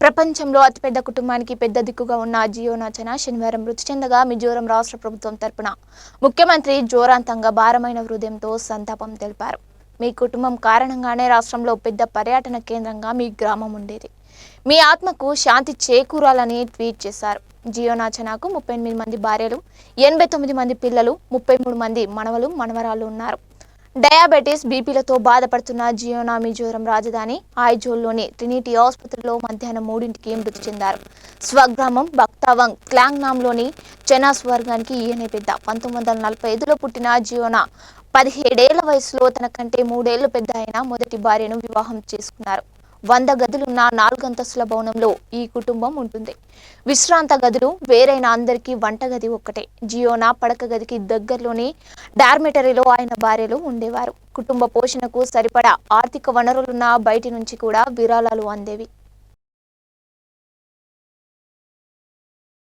ప్రపంచంలో అతిపెద్ద కుటుంబానికి పెద్ద దిక్కుగా ఉన్న జియోనాచన శనివారం మృతి చెందగా మిజోరం రాష్ట్ర ప్రభుత్వం తరపున ముఖ్యమంత్రి జోరాంతంగా భారమైన హృదయంతో సంతాపం తెలిపారు. మీ కుటుంబం కారణంగానే రాష్ట్రంలో పెద్ద పర్యటన కేంద్రంగా మీ గ్రామం ఉండేది. మీ ఆత్మకు శాంతి చేకూరాలని ట్వీట్ చేశారు. జియోనాచనకు 38 మంది భార్యలు, 89 మంది పిల్లలు, 33 మంది మనవలు మనవరాళ్లు ఉన్నారు. డయాబెటిస్, బీపీలతో బాధపడుతున్న జియోనా మిజోరం రాజధాని ఐజోల్లోని ట్రినిటీ ఆసుపత్రిలో మధ్యాహ్నం 3కి మృతి చెందారు. స్వగ్రామం బక్తావంగ్ క్లాంగ్నామ్లోని చెనాస్ వర్గానికి ఈయనే పెద్ద. 1945లో పుట్టిన జియోనా 17 ఏళ్ల వయసులో తన కంటే 3 ఏళ్లు పెద్ద అయిన మొదటి భార్యను వివాహం చేసుకున్నారు. 100 గదులున్న 4 అంతస్తుల భవనంలో ఈ కుటుంబం ఉంటుంది. విశ్రాంత గదులు వేరైన అందరికీ వంటగది ఒక్కటే. జియోనా పడక గదికి దగ్గరలోని డార్మెటరీలో ఆయన భార్యలు ఉండేవారు. కుటుంబ పోషణకు సరిపడా ఆర్థిక వనరులున్న బయటి నుంచి కూడా విరాళాలు అందేవి.